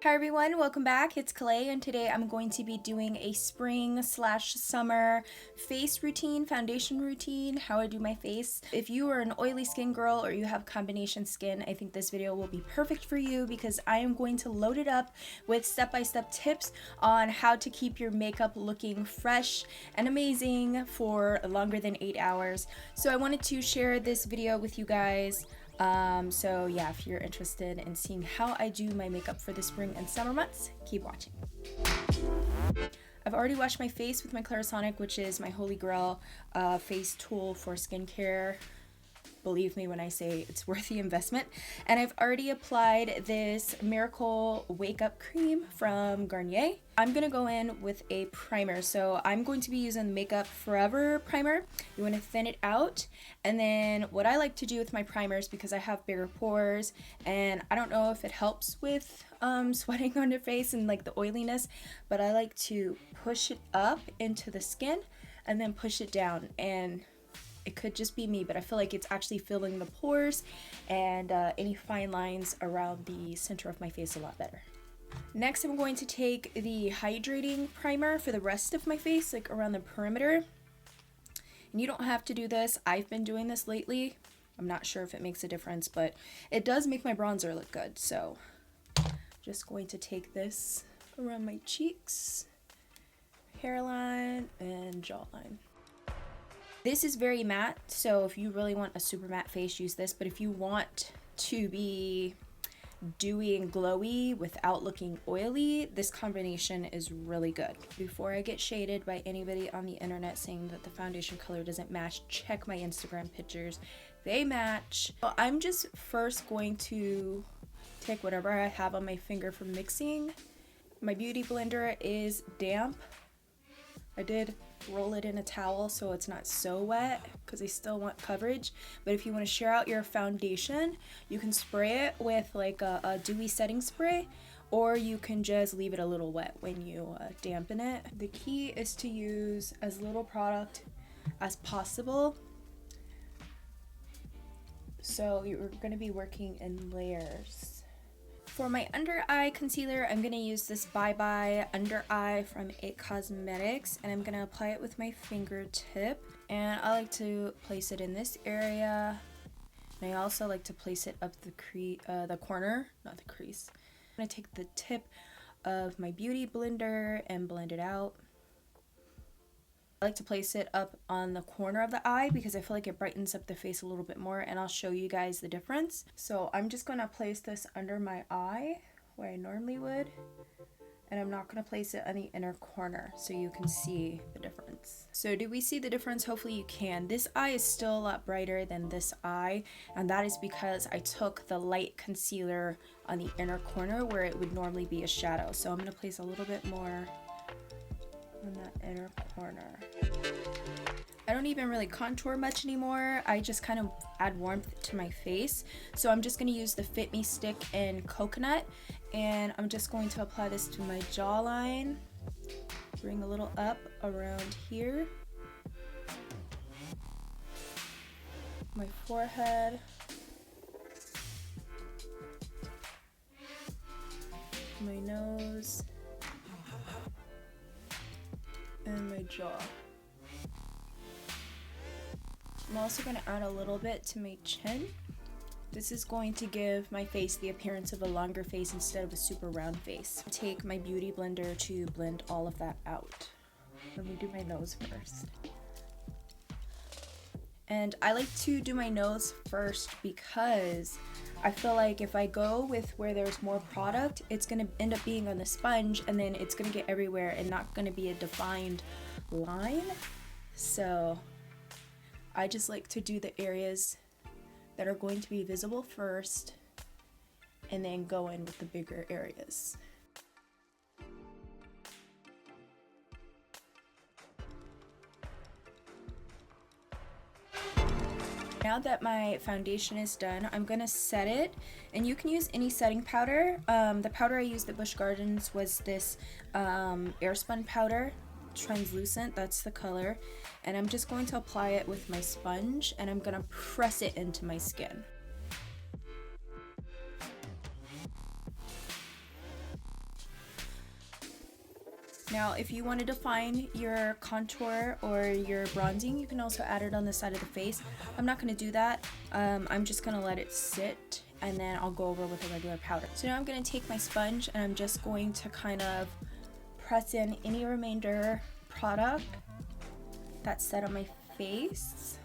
Hi everyone, welcome back. It's Kalei, and today I'm going to be doing a spring/summer face routine, foundation routine, how I do my face. If you are an oily skin girl or you have combination skin, I think this video will be perfect for you because I am going to load it up with step-by-step tips on how to keep your makeup looking fresh and amazing for longer than 8 hours. So I wanted to share this video with you guys. So yeah, if you're interested in seeing how I do my makeup for the spring and summer months, keep watching. I've already washed my face with my Clarisonic, which is my holy grail face tool for skincare. Believe me when I say it's worth the investment. And I've already applied this Miracle Wake Up Cream from Garnier. I'm gonna go in with a primer. So I'm going to be using the Makeup Forever primer. You wanna thin it out. And then what I like to do with my primers, because I have bigger pores, and I don't know if it helps with sweating on your face and like the oiliness, but I like to push it up into the skin and then push it down. And it could just be me, but I feel like it's actually filling the pores and any fine lines around the center of my face a lot better. Next, I'm going to take the hydrating primer for the rest of my face, like around the perimeter. And you don't have to do this. I've been doing this lately. I'm not sure if it makes a difference, but it does make my bronzer look good. So just going to take this around my cheeks, hairline, and jawline. This is very matte, so if you really want a super matte face, use this. But if you want to be dewy and glowy without looking oily, this combination is really good. Before I get shaded by anybody on the internet saying that the foundation color doesn't match, check my Instagram pictures. They match. So I'm just first going to take whatever I have on my finger for mixing. My beauty blender is damp. I did roll it in a towel so it's not so wet because I still want coverage. But if you want to share out your foundation, you can spray it with like a dewy setting spray, or you can just leave it a little wet when you dampen it. The key is to use as little product as possible. So you're going to be working in layers. For my under eye concealer, I'm going to use this Bye Bye Under Eye from IT Cosmetics, and I'm going to apply it with my fingertip. And I like to place it in this area. And I also like to place it up the corner, not the crease. I'm going to take the tip of my beauty blender and blend it out. I like to place it up on the corner of the eye because I feel like it brightens up the face a little bit more, and I'll show you guys the difference. So I'm just going to place this under my eye where I normally would, and I'm not going to place it on the inner corner so you can see the difference. So do we see the difference? Hopefully you can. This eye is still a lot brighter than this eye, and that is because I took the light concealer on the inner corner where it would normally be a shadow. So I'm going to place a little bit more on that inner corner. I don't even really contour much anymore. I just kind of add warmth to my face. So I'm just going to use the Fit Me Stick in Coconut, and I'm just going to apply this to my jawline. Bring a little up around here. My forehead. My nose. And my jaw. I'm also going to add a little bit to my chin. This is going to give my face the appearance of a longer face instead of a super round face. Take my beauty blender to blend all of that out. Let me do my nose first. And I like to do my nose first because I feel like if I go with where there's more product, it's going to end up being on the sponge, and then it's going to get everywhere and not going to be a defined line. So I just like to do the areas that are going to be visible first and then go in with the bigger areas. Now that my foundation is done, I'm going to set it, and you can use any setting powder. The powder I used at Busch Gardens was this Airspun powder, translucent, that's the color, and I'm just going to apply it with my sponge, and I'm going to press it into my skin. Now, if you want to define your contour or your bronzing, you can also add it on the side of the face. I'm not going to do that. I'm just going to let it sit, and then I'll go over with a regular powder. So now I'm going to take my sponge, and I'm just going to kind of press in any remainder product that's set on my face.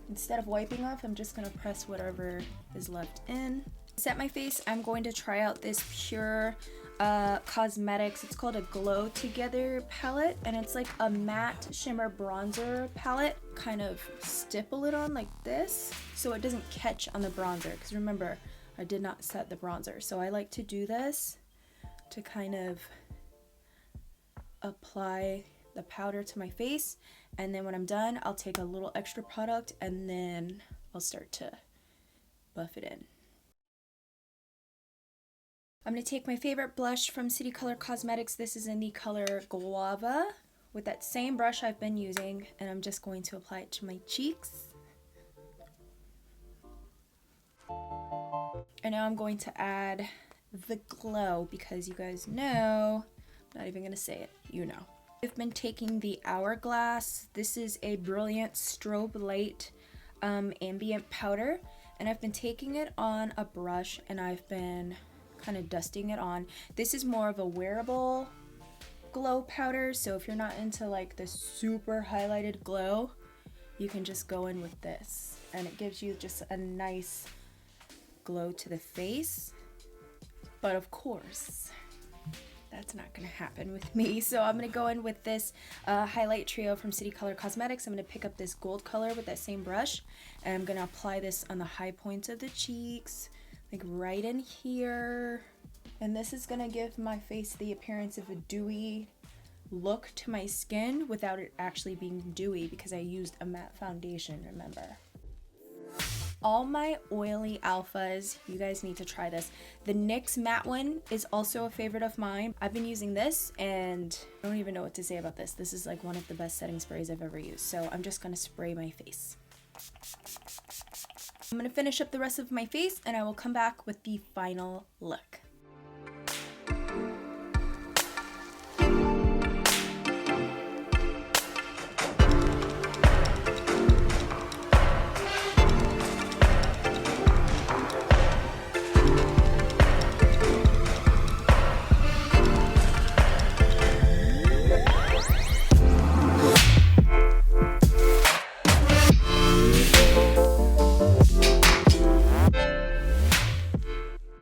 Instead of wiping off, I'm just going to press whatever is left in. Set my face, I'm going to try out this Pure Cosmetics, it's called a Glow Together palette, and it's like a matte shimmer bronzer palette. Kind of stipple it on like this so it doesn't catch on the bronzer, because remember, I did not set the bronzer. So I like to do this to kind of apply the powder to my face, and then when I'm done, I'll take a little extra product and then I'll start to buff it in. I'm going to take my favorite blush from City Color Cosmetics. This is in the color Guava, with that same brush I've been using, and I'm just going to apply it to my cheeks. And now I'm going to add the glow, because you guys know, I'm not even going to say it, you know. I've been taking the Hourglass. This is a brilliant strobe light ambient powder, and I've been taking it on a brush and I've been kind of dusting it on. This is more of a wearable glow powder, so if you're not into like the super highlighted glow, you can just go in with this, and it gives you just a nice glow to the face. But of course, that's not gonna happen with me, so I'm gonna go in with this highlight trio from City Color Cosmetics. I'm gonna pick up this gold color with that same brush, and I'm gonna apply this on the high points of the cheeks, like right in here. And this is gonna give my face the appearance of a dewy look to my skin without it actually being dewy, because I used a matte foundation, remember. All my oily alphas, you guys need to try this. The NYX matte one is also a favorite of mine. I've been using this and I don't even know what to say about this. This is like one of the best setting sprays I've ever used. So I'm just gonna spray my face. I'm gonna finish up the rest of my face and I will come back with the final look.